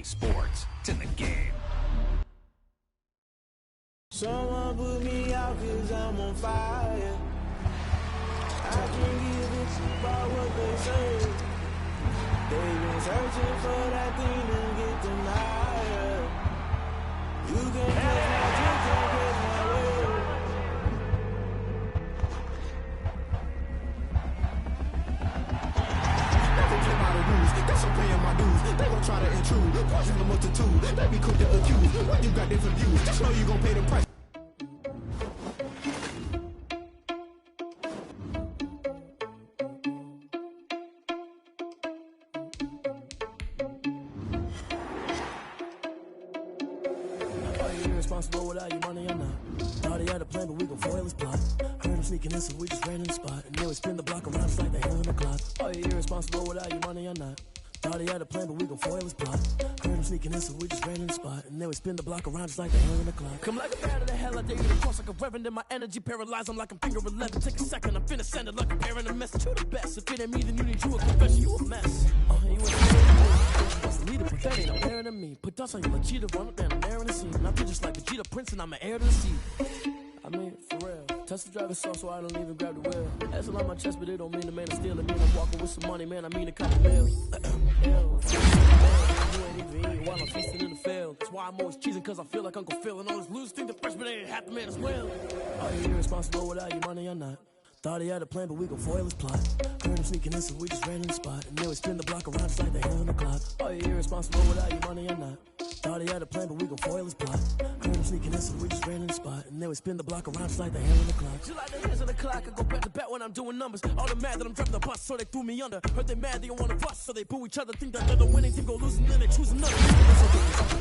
sports. It's in the game. Someone put me out cause I'm on fire. I can't give a fuck about what they say. They've been searching for that thing to get them higher. You can't catch my drift, can't catch my wave. Never play by the rules, guess I'm paying my dues. They gon' try to intrude, poison the multitude. They be quick to accuse, when you got different views. Just know you gon' pay the price. Responsible without your money or not. Thought he had a plan, but we gon' foil his plot. Heard him sneaking in, so we just ran in the spot. And then we spin the block around just like the hell in the clock. Are you irresponsible without your money or not? Thought he had a plan, but we gon' foil his plot. Heard him sneaking in, so we just ran in the spot. And then we spin the block around just like the hell in the clock. Come like a bat of the hell, I dare you to cross like a reverend. And my energy paralyzed, I'm like I'm finger 11. Take a second, I'm finna send it like a parent a message. You the best, if it ain't me, then you need you a confession. You a mess. You ain't the leader, but that ain't no bearing than me. Put dust on you like cheetah, run up down, I'm airing the scene. And I feel just like Vegeta Prince, and I'm an heir to the seat. I mean, for real. Touch the driver's sauce, so I don't even grab the wheel. That's on my chest, but it don't mean the man is stealing. It mean I'm walking with some money, man. I mean a couple mil. You ain't even eating while I'm feasting in the field. That's why I'm always cheesing, cause I feel like Uncle Phil. And all those losers think the freshman ain't half the man as well. Are you irresponsible without your money or not? Thought he had a plan, but we gon' foil his plot. Heard him sneaking in, so we just ran in the spot. And then we spin the block around just like the hell in the clock. Are you irresponsible without your money or not? Thought he had a plan, but we gon' foil his plot. Heard him sneaking in, so we just ran in the spot. And then we spin the block around just like the hell in the clock. Just like the hands on the clock, I go back to back when I'm doing numbers. All the mad that I'm driving the bus, so they threw me under. Heard they mad, they don't wanna bust, so they boo each other. Think that they're the winning team, go losing, then they choose another.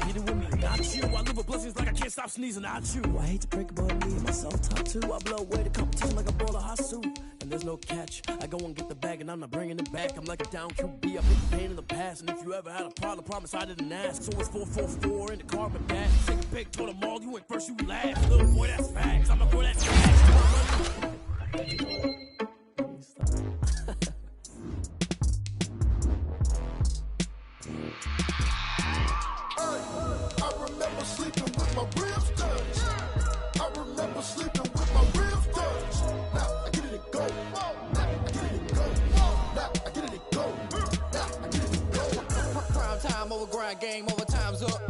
Get it with me, not you. I live with blessings like I can't stop sneezing, not you. I hate to break it, but me and myself top two. I blow away the competition like a bowl of hot soup. And there's no catch. I go and get the bag and I'm not bringing it back. I'm like a down QB, I put the pain in the past. And if you ever had a problem, promise I didn't ask. So it's 444 in the car, but that. Take a pic, go to the mall, you went first, you last. Little boy, that's facts. I'm a boy, that's cash. I remember sleeping with my ribs touched. I remember sleeping with my ribs touched. Now I get it and go. Now I get it and go. Now I get it and go. Now I get it and go. Prime time over grind game, over time's up.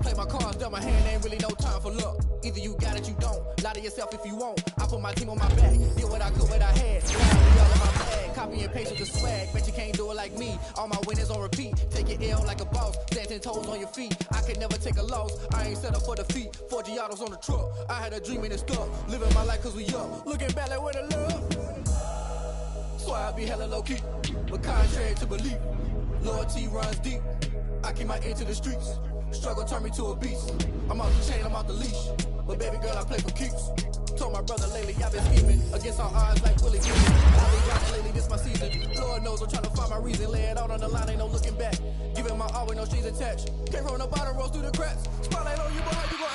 Play my cards, dealt my hand, ain't really no time for luck. Either you got it, you don't. Lie to yourself if you won't. I put my team on my back, did what I could, what I had. Now we all in my bag, copy and paste with the swag. Bet you can't do it like me. All my winners on repeat. Take your L like a boss, stand 10 toes on your feet. I could never take a loss. I ain't set up for defeat. 4 Giottos on the truck. I had a dream and it stuck. Living my life cause we young. Looking back like where the love. Swear I be hella low key, but contrary to belief, loyalty runs deep. I keep my ear to the streets. Struggle turned me to a beast. I'm off the chain, I'm off the leash. But baby girl, I play for keeps. Told my brother lately, I've been scheming against all odds like Willie Gibson. I've been grinding lately, this my season. Lord knows I'm trying to find my reason. Lay it out on the line, ain't no looking back. Giving my all with no strings attached. Came from the bottom, rose through the cracks. Spotlight on you, boy, how you gon'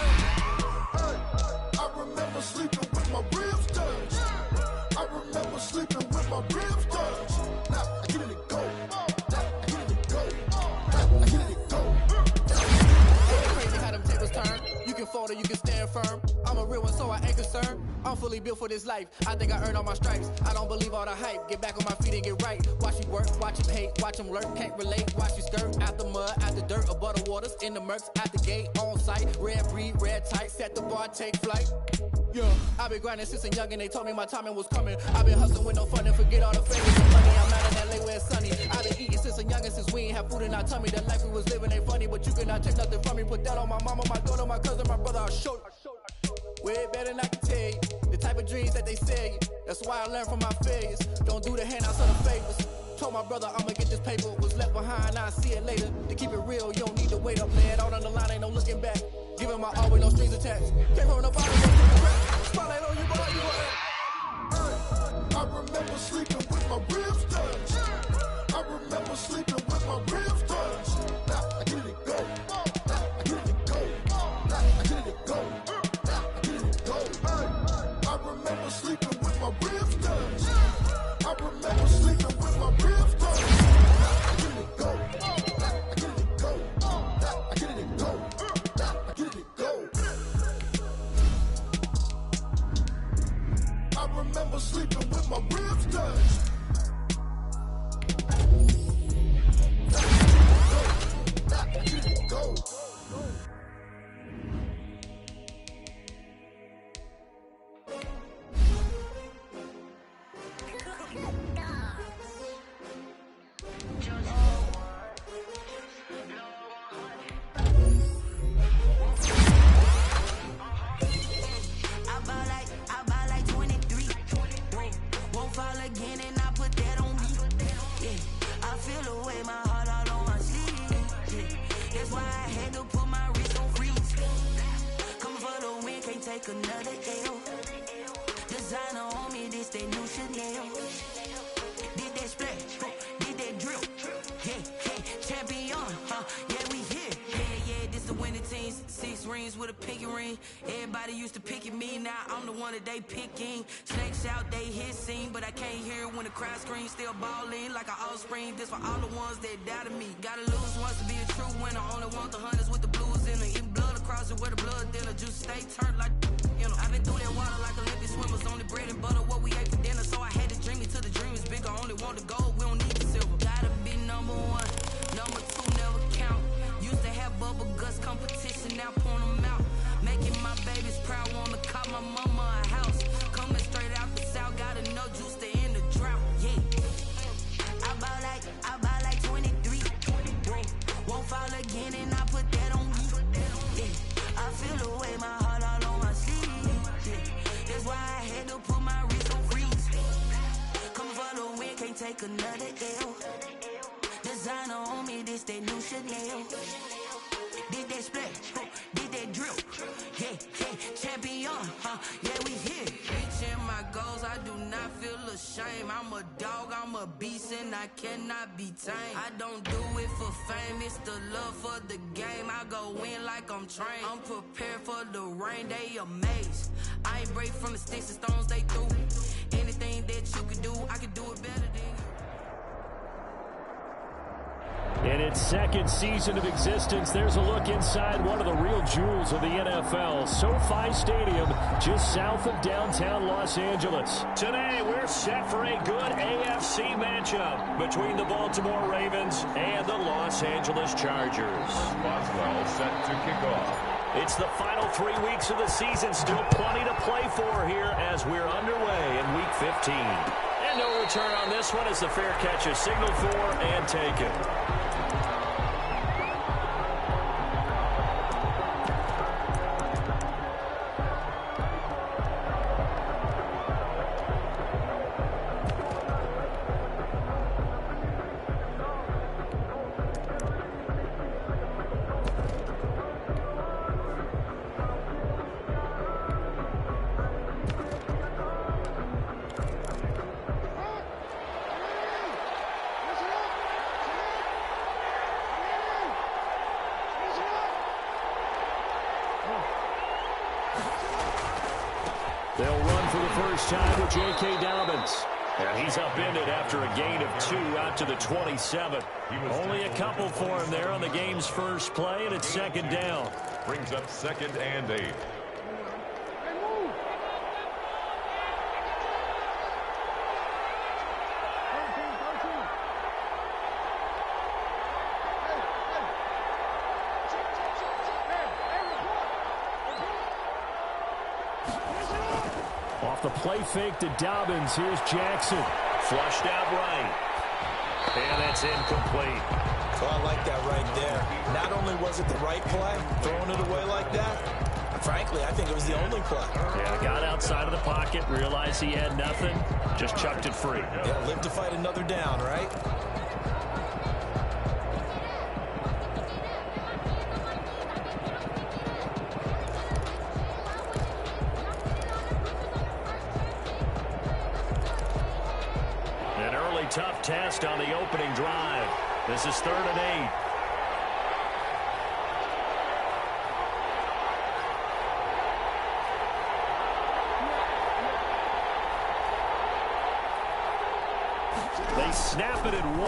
I remember sleeping with my ribs touched. I remember sleeping with my ribs touched. Now I get it and go. Now I get it and go. Now I get it and go. crazy how them tables turn. You can fold or you can stand firm. I'm a real one, so I ain't concerned. I'm fully built for this life. I think I earned all my stripes. I don't believe all the hype. Get back on my feet and get right. Watch you work, watch him hate, watch him lurk. Can't relate, watch you skirt. Out the mud, out the dirt, above the waters, in the murks, at the gate, on site. Red breed, red tight, set the bar, take flight. Yeah, I've been grinding since a young and they told me my timing was coming. I've been hustling with no fun and forget all the favors and money. I'm out in LA where it's sunny. I've been eating since a young and since we ain't have food in our tummy. The life we was living ain't funny, but you cannot take nothing from me. Put that on my mama, my daughter, my cousin, my brother, I'll show you. Way better than I can tell you. The type of dreams that they sell you. That's why I learned from my failures. Don't do the handouts or the favors. Told my brother I'ma get this paper. Was left behind, I'll see it later. To keep it real, you don't need to wait up. Lay it out on the line, ain't no looking back. Giving my all with no strings attached. Came from the bottom, go to the crack. Spotlight on you, boy, you gon' I remember sleeping with my ribs touched. I remember sleeping with my ribs touched. Now I get it and go. Now I get it and go. Now I get it and go. Now I get it and go. I remember sleeping with my ribs touched. I remember sleeping with my ribs touched. Now I get it and go. Now I get it and go. take another L. Designer on me, this that new Chanel. Did that splash, did that drill. Yeah, champion, yeah, we here. Yeah, this the winning teams. 6 rings with a pinky ring. Everybody used to pick at me, now I'm the one that they picking. Snakes out, they hissing, but I can't hear when the crowd screams. Still balling like an offspring. This for all the ones that doubted me. Gotta lose once to be a true winner. Only want the hunters with the blues in it. Even blood across it where the blood dinner. Juice stay turned like, you know. I've been through that water like Olympic swimmers. Only bread and butter, what we ate for dinner. So I had to dream me till the dream is bigger. Only want the gold, we don't need the silver. Gotta be number 1, number 2 never count. Used to have bubble guts competition, now point them out. Making my babies proud, wanna call my mama a house. Coming straight out the south, gotta know juice to end the drought. Yeah, I bought like 23. Won't fall again, and I put that on me. Yeah, I feel the way, my heart all on my sleeve. Yeah, that's why I had to put my wrist on freeze. Coming for the win, can't take another L. Designer on me, this that new Chanel. Did that splash, did that drill. Yeah, champion, yeah, we here. Reaching my goals, I do not feel ashamed. I'm a dog, I'm a beast, and I cannot be tamed. I don't do it for fame, it's the love for the game. I go in like I'm trained. I'm prepared for the rain, they amazed. I ain't break from the sticks and stones they threw. Anything that you could do, I could do it better than you. In its second season of existence, there's a look inside one of the real jewels of the NFL, SoFi Stadium, just south of downtown Los Angeles. Today, we're set for a good AFC matchup between the Baltimore Ravens and the Los Angeles Chargers. Boswell set to kick off. It's the final 3 weeks of the season, still plenty to play for here as we're underway in Week 15. And no return on this one as the fair catch is signaled for and taken. They'll run for the first time with J.K. Dobbins. And he's upended after a gain of 2 out to the 27. Only a couple for him there on the game's first play, and it's second down. Brings up 2nd and 8. Off the play fake to Dobbins, here's Jackson. Flushed out right. And that's incomplete. So I like that right there. Not only was it the right play, throwing it away like that, frankly, I think it was the only play. Yeah, got outside of the pocket, realized he had nothing, just chucked it free. Yeah, live to fight another down, right? Tough test on the opening drive. This is 3rd and 8. They snap it at 1.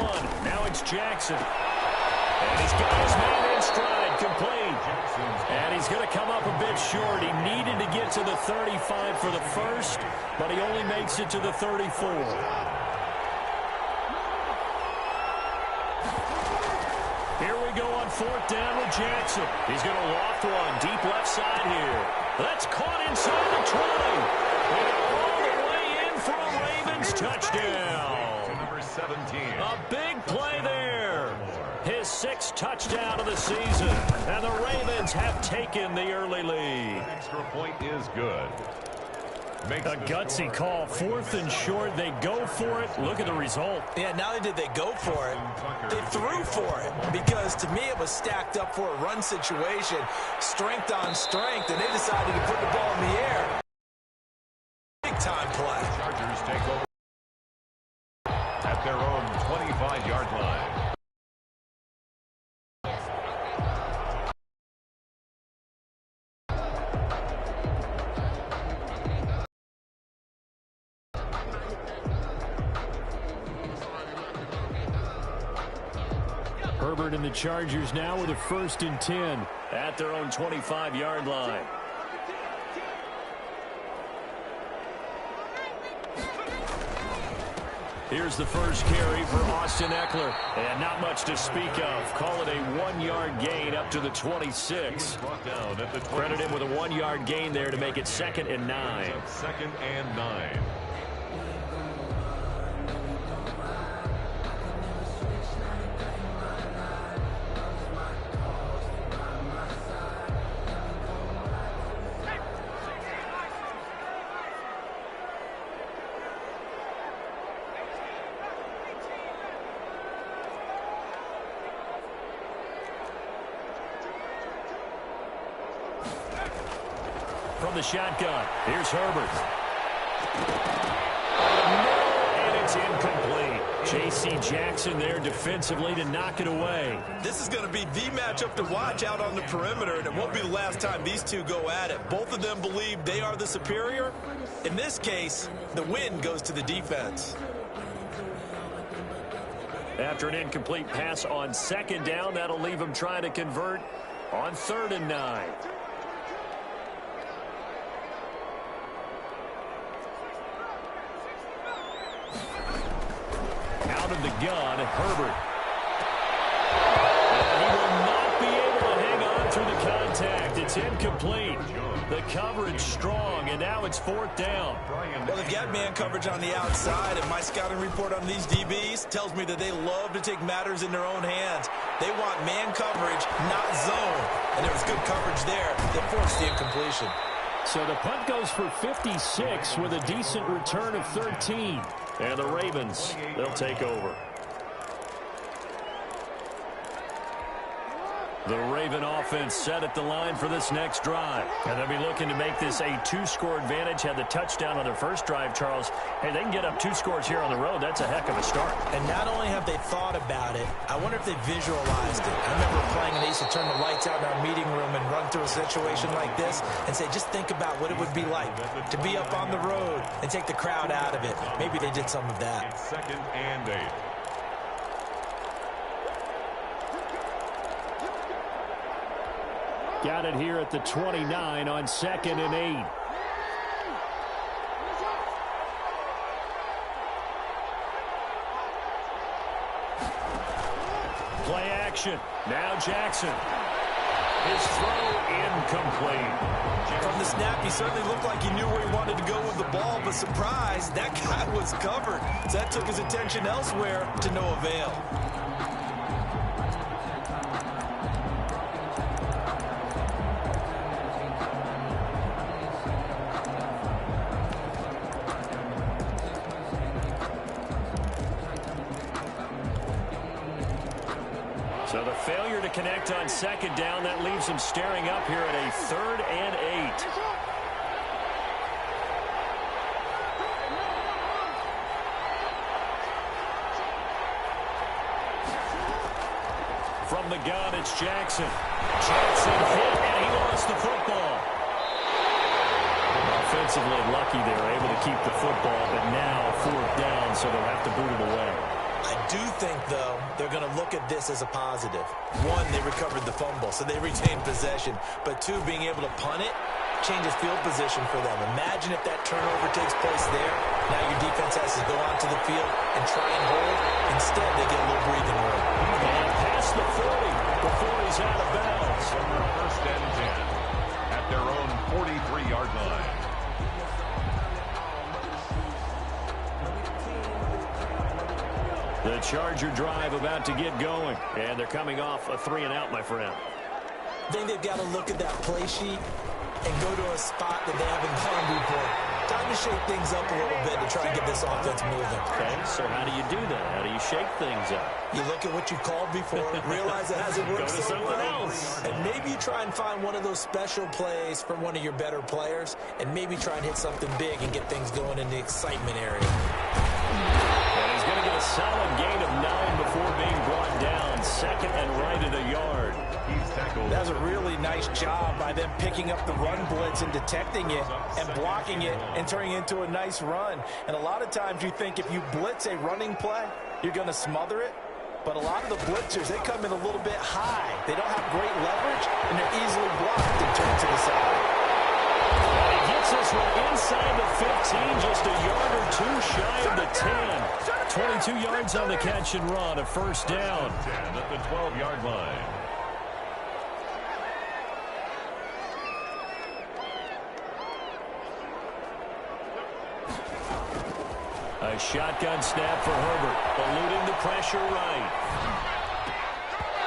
Now it's Jackson. And he's got his man in stride, complete. And he's going to come up a bit short. He needed to get to the 35 for the first, but he only makes it to the 34. Go on 4th down with Jackson. He's going to loft one deep left side here. That's caught inside the 20. And all the way in for a Ravens touchdown. To number 17. A big play there. His 6th touchdown of the season. And the Ravens have taken the early lead. The extra point is good. makes A gutsy call. 4th and short. They go for it. Look at the result. Yeah, not only did they go for it, they threw for it. Because to me, it was stacked up for a run situation. Strength on strength, and they decided to put the ball in the air. Big time play. Chargers take over at their own 25-yard line. Herbert and the Chargers now with a 1st and 10 at their own 25-yard line. Here's the first carry for Austin Eckler. And not much to speak of. Call it a 1-yard gain up to the 26. Credit him with a 1-yard gain there to make it 2nd and 9. 2nd and 9. From the shotgun, here's Herbert. And it's incomplete. J.C. Jackson there defensively to knock it away. This is going to be the matchup to watch out on the perimeter, and it won't be the last time these two go at it. Both of them believe they are the superior. In this case, the win goes to the defense. After an incomplete pass on 2nd down, that'll leave him trying to convert on 3rd and 9. Out of the gun, Herbert. And he will not be able to hang on through the contact. It's incomplete. The coverage strong, and now it's 4th down. Well, they've got man coverage on the outside, and my scouting report on these DBs tells me that they love to take matters in their own hands. They want man coverage, not zone. And there was good coverage there that forced the incompletion. So the punt goes for 56 with a decent return of 13. And the Ravens, they'll take over. The Raven offense set at the line for this next drive. And they'll be looking to make this a 2-score advantage. Had the touchdown on their first drive, Charles. Hey, they can get up 2 scores here on the road. That's a heck of a start. And not only have they thought about it, I wonder if they visualized it. I remember playing, and they used to turn the lights out in our meeting room and run through a situation like this and say, just think about what it would be like to be up on the road and take the crowd out of it. Maybe they did some of that. It's 2nd and 8. Got it here at the 29 on 2nd and 8. Play action. Now Jackson. His throw incomplete. From the snap, he certainly looked like he knew where he wanted to go with the ball, but surprise, that guy was covered. So that took his attention elsewhere to no avail. So the failure to connect on 2nd down, that leaves him staring up here at a 3rd and 8. From the gun, it's Jackson. Jackson hit, and he lost the football. Offensively lucky they're able to keep the football, but now 4th down, so they'll have to boot it away. I do think, though, they're going to look at this as a positive. 1, they recovered the fumble, so they retained possession. But 2, being able to punt it changes field position for them. Imagine if that turnover takes place there. Now your defense has to go onto the field and try and hold. Instead, they get a little breathing room. And past the 40 before he's out of bounds. 1st and 10 at their own 43-yard line. The Charger drive about to get going. And they're coming off a 3-and-out, my friend. I think they've got to look at that play sheet and go to a spot that they haven't gone before. Time to shake things up a little bit to try and get this offense moving. Okay, so how do you do that? How do you shake things up? You look at what you called before, realize it hasn't worked Go to so something well, else. and maybe you try and find one of those special plays from one of your better players, and maybe try and hit something big and get things going in the excitement area. And he's going to get a solid gain of 9 before being brought down. Second and right at a yard. That was a really nice job by them picking up the run blitz and detecting it and blocking it and turning it into a nice run. And a lot of times you think if you blitz a running play, you're going to smother it. But a lot of the blitzers, they come in a little bit high. They don't have great leverage, and they're easily blocked and turned to the side. And he gets this one inside the 15, just a yard or two shy of the 10. 22 yards on the catch and run, a first down. 10 at the 12-yard line. A shotgun snap for Herbert, eluding the pressure right.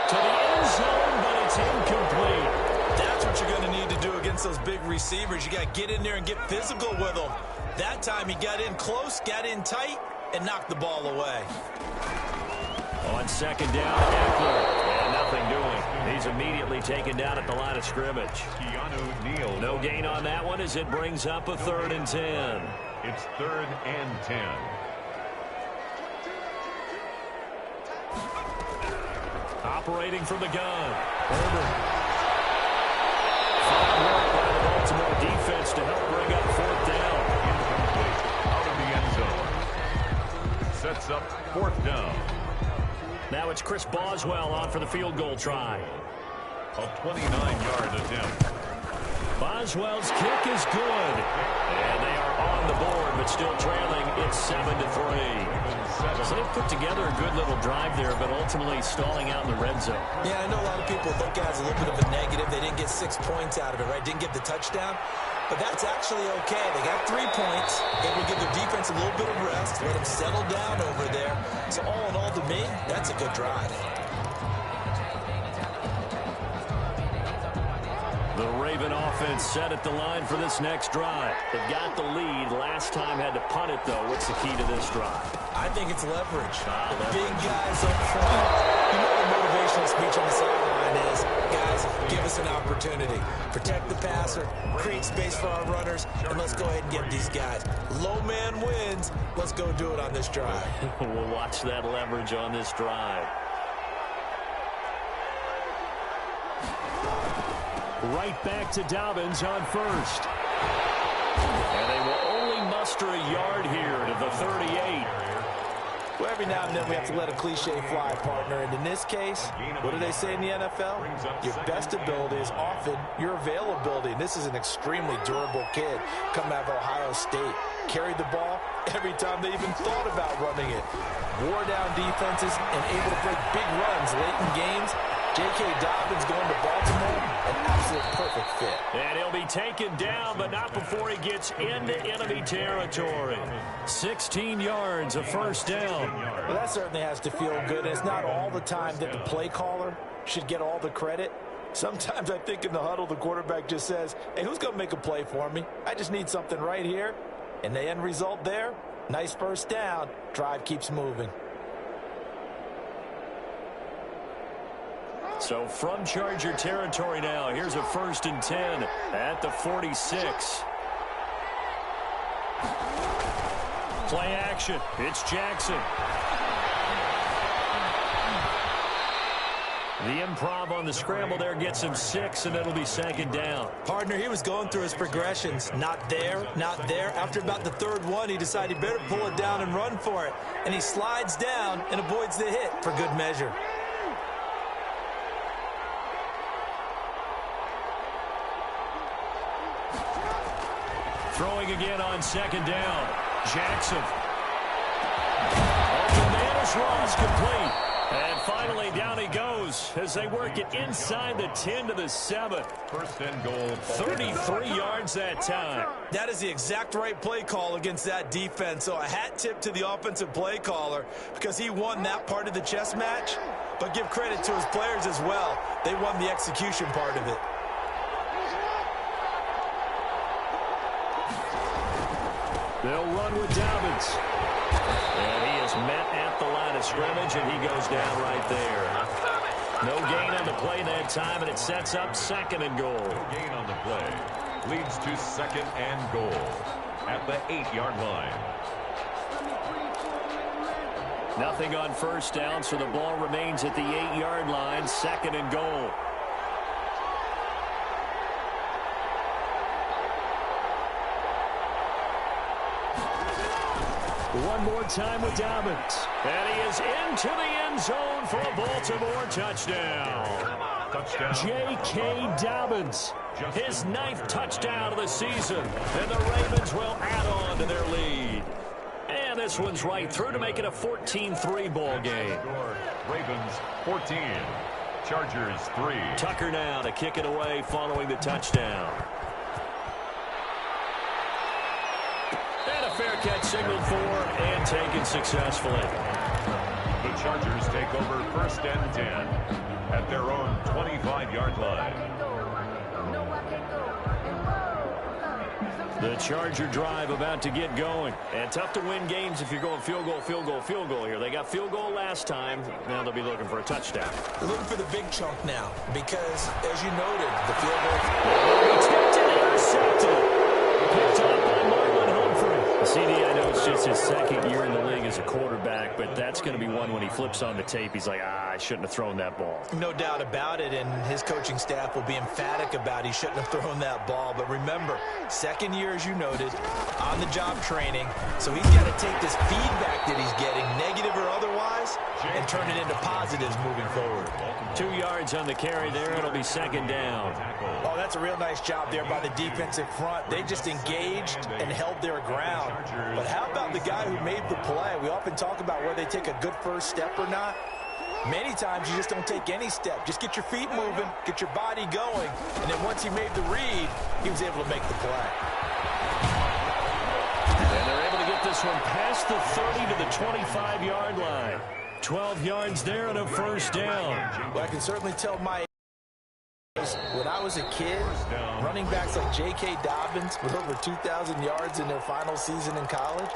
To the end zone, but it's incomplete. That's what you're going to need to do against those big receivers. You got to get in there and get physical with them. That time he got in close, got in tight, and knocked the ball away. On second down, Eckler, and nothing doing. He's immediately taken down at the line of scrimmage. Keanu Neal. No gain on that one as it brings up a 3rd and 10. It's 3rd and 10. Operating from the gun. Herbert. Fine work by the Baltimore defense to help bring up 4th down. Incomplete. Out of the end zone. Sets up 4th down. Now it's Chris Boswell on for the field goal try. A 29-yard attempt. Boswell's kick is good. And they are on the board, but still trailing. It's 7-3. So they've put together a good little drive there, but ultimately stalling out in the red zone. Yeah, I know a lot of people look at it as a little bit of a negative. They didn't get 6 points out of it, right? Didn't get the touchdown. But that's actually okay. They got 3 points. It will give their defense a little bit of rest, let them settle down over there. So all in all, to me, that's a good drive. The Raven offense set at the line for this next drive. They've got the lead. Last time had to punt it, though. What's the key to this drive? I think it's leverage. The big guys up front. You know the motivational speech on the sideline is, guys, give us an opportunity. Protect the passer, create space for our runners, and let's go ahead and get these guys. Low man wins. Let's go do it on this drive. We'll watch that leverage on this drive. Right back to Dobbins on first. And they will only muster a yard here to the 38. Well, every now and then we have to let a cliche fly, partner. And in this case, what do they say in the NFL? Your best ability is often your availability. And this is an extremely durable kid coming out of Ohio State. Carried the ball every time they even thought about running it. Wore down defenses and able to break big runs late in games. J.K. Dobbins going to Baltimore, an absolute perfect fit. And he'll be taken down, but not before he gets into enemy territory. 16 yards, a first down. Well, that certainly has to feel good. It's not all the time that the play caller should get all the credit. Sometimes I think in the huddle, the quarterback just says, hey, who's going to make a play for me? I just need something right here. And the end result there, nice first down. Drive keeps moving. So from Charger territory now, here's a 1st and 10 at the 46. Play action. It's Jackson. The improv on the scramble there gets him 6, and it'll be 2nd down. Partner, he was going through his progressions. Not there, not there. After about the 3rd one, he decided he better pull it down and run for it. And he slides down and avoids the hit for good measure. Throwing again on 2nd down. Jackson. Open man is Ross, complete. And finally down he goes as they work it inside the 10 to the 7. 1st and goal. 33 yards that time. That is the exact right play call against that defense. So a hat tip to the offensive play caller because he won that part of the chess match. But give credit to his players as well. They won the execution part of it. They'll run with Dobbins. And he is met at the line of scrimmage, and he goes down right there. No gain on the play that time, and it sets up 2nd and goal. No gain on the play. Leads to 2nd and goal at the 8-yard line. Nothing on 1st down, so the ball remains at the 8-yard line, 2nd and goal. One more time with Dobbins. And he is into the end zone for a Baltimore touchdown. Touchdown. J.K. Dobbins, his 9th touchdown of the season. And the Ravens will add on to their lead. And this one's right through to make it a 14-3 ball game. Ravens 14. Chargers 3. Tucker now to kick it away following the touchdown. And a fair catch signaled for and taken successfully. The Chargers take over 1st and 10 at their own 25-yard line. The Charger drive about to get going. And tough to win games if you're going field goal, field goal, field goal here. They got field goal last time. Now they'll be looking for a touchdown. They're looking for the big chunk now because, as you noted, the field goal. Intercepted. Picked up by Marlon Humphrey. CD, I know it's just his 2nd year in the league as a quarterback, but that's going to be one when he flips on the tape. He's like, I shouldn't have thrown that ball. No doubt about it, and his coaching staff will be emphatic about he shouldn't have thrown that ball. But remember, 2nd year, as you noted, on-the-job training, so he's got to take this feedback that he's getting, negative or otherwise, and turn it into positives moving forward. 2 yards on the carry there. It'll be 2nd down. Oh, that's a real nice job there by the defensive front. They just engaged and held their ground. But how about the guy who made the play? We often talk about whether they take a good first step or not. Many times you just don't take any step. Just get your feet moving, get your body going, and then once he made the read, he was able to make the play. And they're able to get this one past the 30 to the 25-yard line. 12 yards there and a 1st down. Well, I can certainly tell my when I was a kid, running backs like J.K. Dobbins with over 2,000 yards in their final season in college,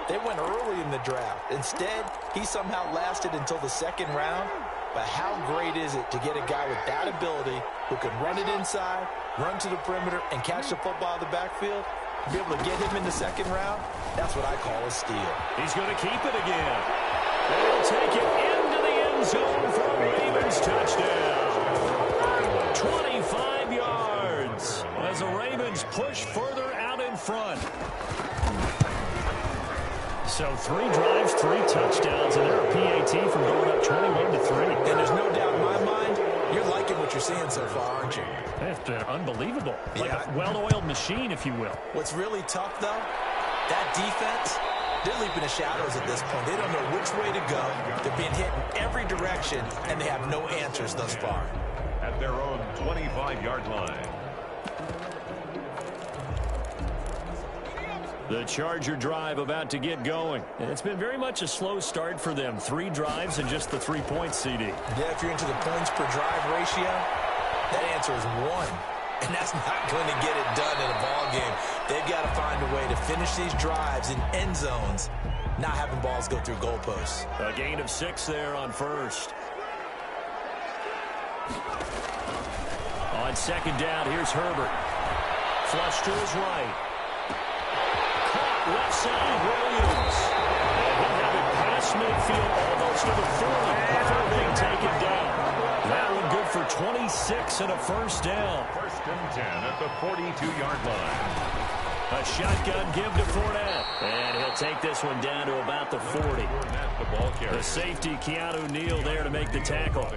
they went early in the draft. Instead, he somehow lasted until the 2nd round. But how great is it to get a guy with that ability who can run it inside, run to the perimeter, and catch the football in the backfield? Be able to get him in the 2nd round, that's what I call a steal. He's going to keep it again. They'll take it into the end zone for a Ravens touchdown. 25 yards as the Ravens push further out in front. So 3 drives, 3 touchdowns, and they're a PAT from going up 21-3. And there's no doubt in my mind, you're liking what you're seeing so far, aren't you? It's been unbelievable. Like a well-oiled machine, if you will. What's really tough, though, that defense, they're leaping the shadows at this point. They don't know which way to go. They're being hit in every direction, and they have no answers thus far. At their own 25-yard line. The Charger drive about to get going. And it's been very much a slow start for them. 3 drives and just the 3 points, CD. Yeah, if you're into the points per drive ratio, that answer is 1. And that's not going to get it done in a ball game. They've got to find a way to finish these drives in end zones, not having balls go through goalposts. A gain of 6 there on 1st. On 2nd down, here's Herbert. Flush to his right. Caught left side, Williams. And he'll have it past midfield, almost to the 40 before being taken down. That one good for 26 and a 1st down. 1st and 10 at the 42-yard line. A shotgun give to Fournette. And he'll take this one down to about the 40. The safety, Keanu Neal, there to make the tackle.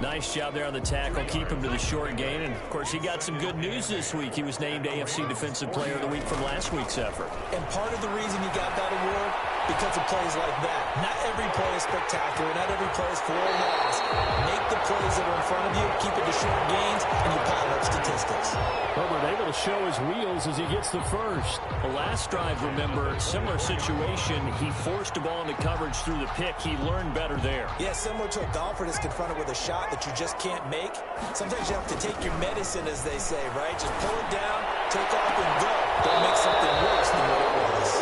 Nice job there on the tackle. Keep him to the short gain. And, of course, he got some good news this week. He was named AFC Defensive Player of the Week from last week's effort. And part of the reason he got that award, because of plays like that. Not every play is spectacular. Not every play is for a loss. Make the plays that are in front of you, keep it to short gains, and you pile up statistics. Herbert able to show his wheels as he gets the 1st. The last drive, remember, similar situation. He forced the ball into coverage through the pick. He learned better there. Yeah, similar to a golfer that's confronted with a shot that you just can't make. Sometimes you have to take your medicine, as they say, right? Just pull it down, take off, and go. Don't make something worse than what it was.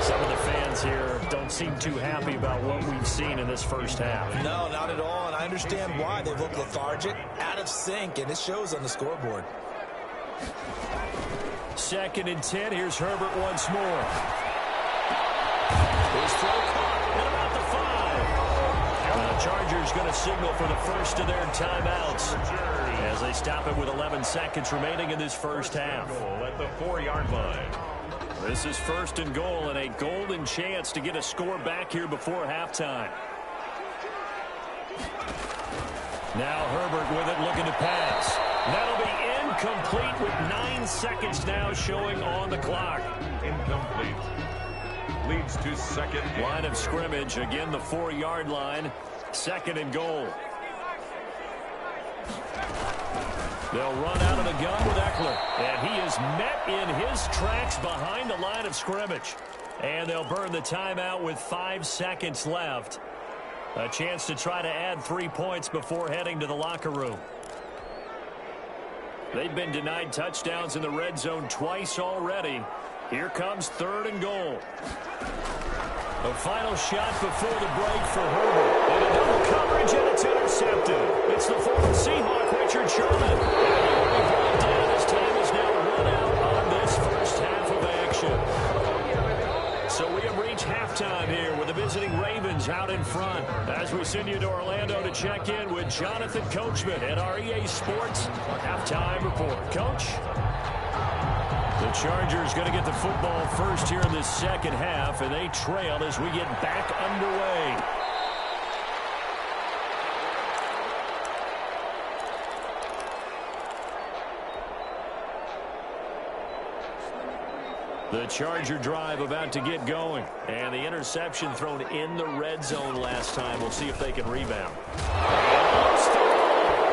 Some of the fans here don't seem too happy about what we've seen in this first half. No, not at all, and I understand why. They've looked lethargic, out of sync, and it shows on the scoreboard. 2nd and 10. Here's Herbert once more. His throw caught at about the 5. And the Chargers going to signal for the first of their timeouts as they stop it with 11 seconds remaining in this first half. At the 4-yard line. This is 1st and goal and a golden chance to get a score back here before halftime. Now Herbert with it, looking to pass. That'll be incomplete with 9 seconds now showing on the clock. Incomplete. Leads to 2nd. Line of scrimmage, again the 4-yard line. 2nd and goal. They'll run out of the gun with Eckler. And he is met in his tracks behind the line of scrimmage. And they'll burn the timeout with 5 seconds left. A chance to try to add 3 points before heading to the locker room. They've been denied touchdowns in the red zone twice already. Here comes 3rd and goal. The final shot before the break for Herbert. And a double coverage, and it's intercepted. It's the former Seahawk, Richard Sherman. And he brought down. His time is now run out on this first half of action. So we have reached halftime here with the visiting Ravens out in front. As we send you to Orlando to check in with Jonathan Coachman at our EA Sports halftime report. Coach? The Chargers going to get the football first here in this second half, and they trail as we get back underway. The Charger drive about to get going, and the interception thrown in the red zone last time. We'll see if they can rebound.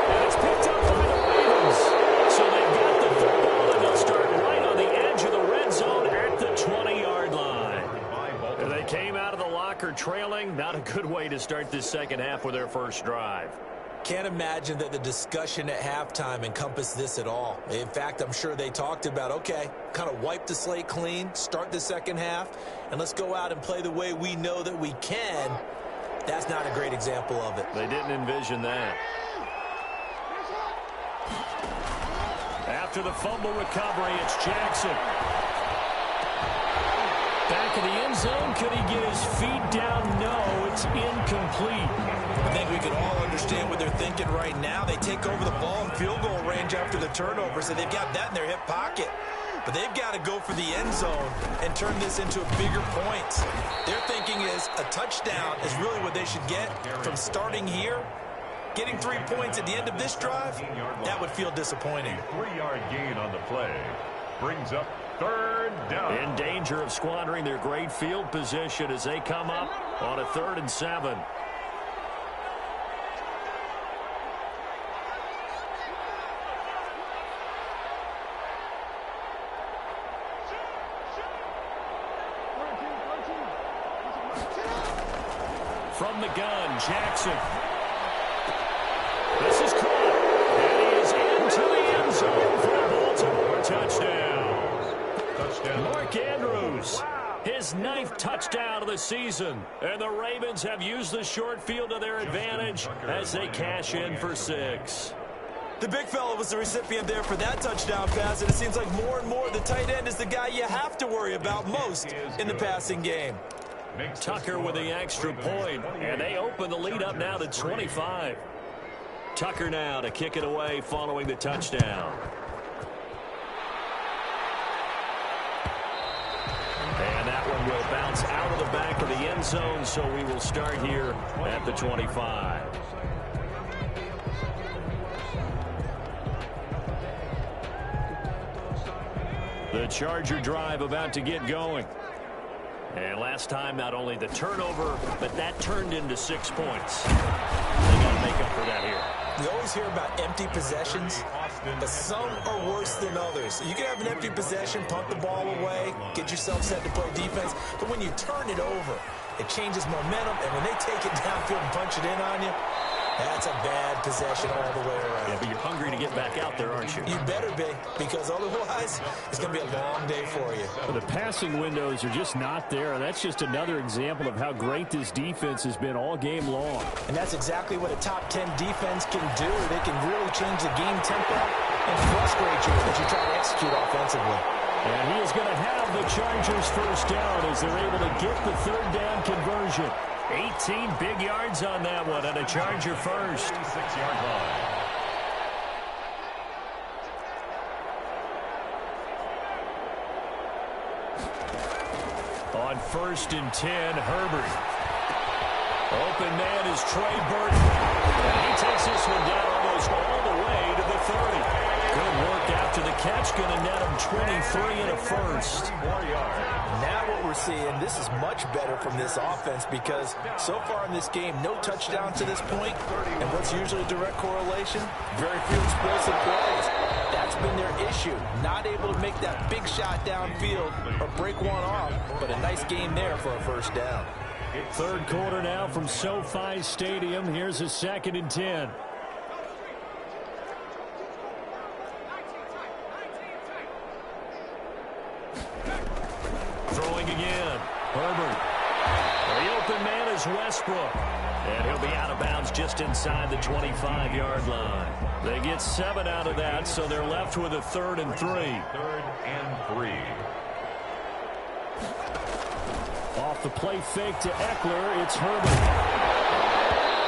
And it's picked up by the Ravens. So they've got the football, and they'll start right on the edge of the red zone at the 20-yard line. And they came out of the locker trailing. Not a good way to start this second half with their first drive. Can't imagine that the discussion at halftime encompassed this at all. In fact, I'm sure they talked about, okay, kind of wipe the slate clean, start the second half, and let's go out and play the way we know that we can. That's not a great example of it. They didn't envision that. After the fumble recovery, it's Jackson. Back in the end zone, could he get his feet down? No, it's incomplete. I think we can all understand what they're thinking right now. They take over the ball in field goal range after the turnover, so they've got that in their hip pocket. But they've got to go for the end zone and turn this into a bigger point. Their thinking is a touchdown is really what they should get from starting here. Getting 3 points at the end of this drive, that would feel disappointing. 3-yard gain on the play brings up 3rd down. In danger of squandering their great field position as they come up on a 3rd and 7. From the gun, Jackson. This is caught. And he is into the end zone for a Baltimore touchdown. Mark Andrews, his 9th touchdown of the season. And the Ravens have used the short field to their advantage as they cash in for 6. The big fella was the recipient there for that touchdown pass, and it seems like more and more the tight end is the guy you have to worry about most in the passing game. Tucker with the extra point, and they open the lead up now to 25. Tucker now to kick it away following the touchdown. And that one will bounce out of the back of the end zone, so we will start here at the 25. The Charger drive about to get going. And last time, not only the turnover, but that turned into 6 points. They got to make up for that here. You always hear about empty possessions, but some are worse than others. You can have an empty possession, punt the ball away, get yourself set to play defense, but when you turn it over, it changes momentum, and when they take it downfield and punch it in on you, That's a bad possession all the way around. Yeah, but you're hungry to get back out there, aren't you? You better be, because otherwise it's going to be a long day for you. Well, the passing windows are just not there. That's just another example of how great this defense has been all game long. And that's exactly what a top 10 defense can do. They can really change the game tempo and frustrate you as you try to execute offensively. And he is going to have the Chargers first down as they're able to get the third down conversion. 18 big yards on that one and a Charger first. 6-yard line. On 1st and 10, Herbert. Open man is Trey Burton. And he takes this one down almost all the way to the 30. Good work after the catch. Going to net him 23 and a first. 4 yards. Now what we're seeing, this is much better from this offense because so far in this game, no touchdown to this point. And what's usually a direct correlation? Very few explosive plays. That's been their issue. Not able to make that big shot downfield or break one off, but a nice game there for a first down. Third quarter now from SoFi Stadium. Here's a 2nd and 10. Throwing again. Herbert. The open man is Westbrook. And he'll be out of bounds just inside the 25-yard line. They get 7 out of that, so they're left with a 3rd and 3. 3rd and 3. Off the play fake to Eckler, it's Herbert.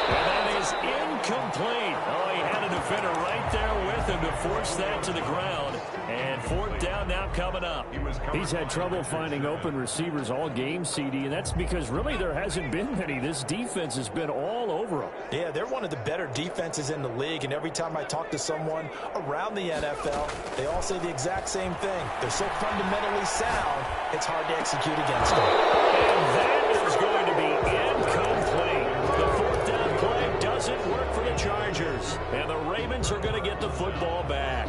And that is incomplete. Oh, he had a defender right there with him to force that to the ground. And 4th down now coming up. He's had trouble finding open receivers all game, CD, and that's because really there hasn't been many. This defense has been all over them. Yeah, they're one of the better defenses in the league, and every time I talk to someone around the NFL, they all say the exact same thing. They're so fundamentally sound, it's hard to execute against them. And that is going to be incomplete. The 4th down play doesn't work for the Chargers, and the Ravens are going to get the football back.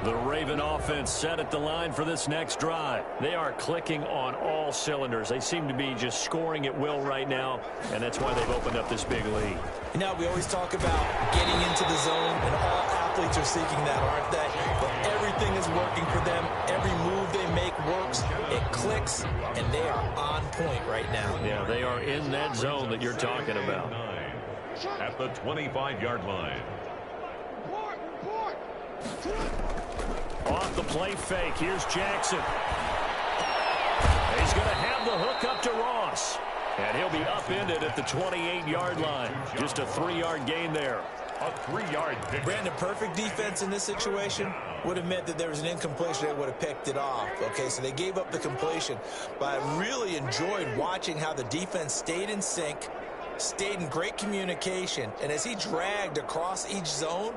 The Raven offense set at the line for this next drive. They are clicking on all cylinders. They seem to be just scoring at will right now, and that's why they've opened up this big lead. You know, we always talk about getting into the zone, and all athletes are seeking that, aren't they? But everything is working for them. Every move they make works. It clicks, and they are on point right now. Yeah, they are in that zone that you're talking about. At the 25-yard line. Off the play fake, here's Jackson. He's going to have the hook up to Ross. And he'll be upended at the 28-yard line. Just a 3-yard gain there. A 3-yard pick. Brandon, perfect defense in this situation would have meant that there was an incompletion. They would have picked it off. Okay, so they gave up the completion. But I really enjoyed watching how the defense stayed in sync, stayed in great communication. And as he dragged across each zone,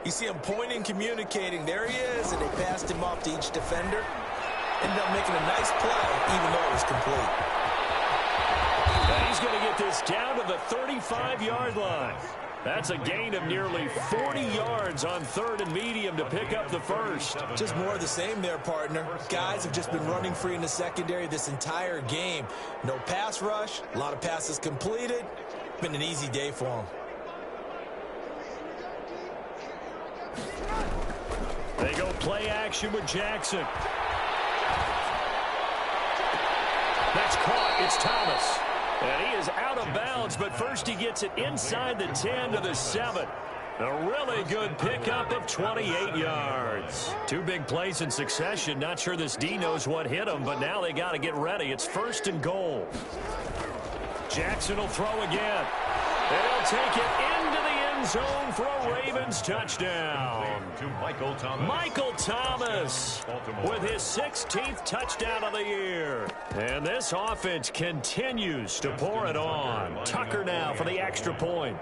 you see him pointing, communicating. There he is, and they passed him off to each defender. Ended up making a nice play, even though it was complete. And he's going to get this down to the 35-yard line. That's a gain of nearly 40 yards on 3rd and medium to pick up the first. Just more of the same there, partner. Guys have just been running free in the secondary this entire game. No pass rush, a lot of passes completed. Been an easy day for them. They go play action with Jackson. That's caught. It's Thomas. And he is out of bounds, but first he gets it inside the 10 to the 7. A really good pickup of 28 yards. 2 big plays in succession. Not sure this D knows what hit him, but now they got to get ready. It's 1st and goal. Jackson will throw again. And he'll take it into the end zone for a Ravens touchdown. To Michael Thomas. Michael Thomas with his 16th touchdown of the year. And this offense continues to pour it on. Tucker now for the extra point.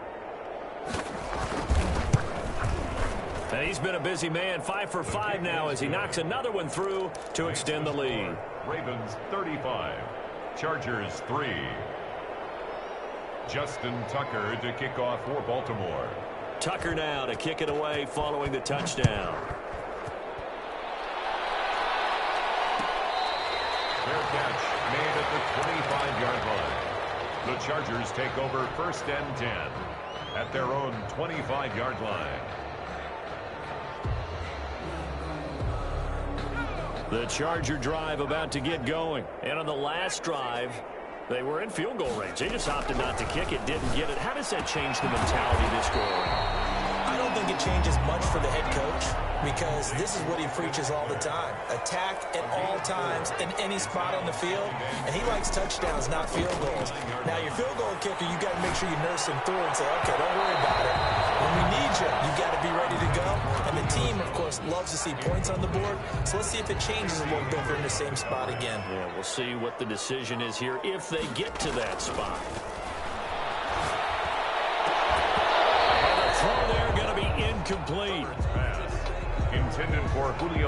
And he's been a busy man, 5 for 5 now as he knocks another one through to extend the lead. Ravens 35, Chargers 3. Justin Tucker to kick off for Baltimore. Tucker now to kick it away following the touchdown. Fair catch made at the 25-yard line. The Chargers take over 1st and 10 at their own 25-yard line. The Charger drive about to get going. And on the last drive, they were in field goal range. They just opted not to kick it, didn't get it. How does that change the mentality this go around? I don't think it changes much for the head coach because this is what he preaches all the time. Attack at all times in any spot on the field, and he likes touchdowns, not field goals. Now, your field goal kicker, you got to make sure you nurse him through and say, okay, don't worry about it. When we need you, you got to be ready to go. And the team, of course, loves to see points on the board, so let's see if it changes a little bit if they're in the same spot again. Yeah, we'll see what the decision is here if they get to that spot. And the throw there going to be incomplete. Intended for Julio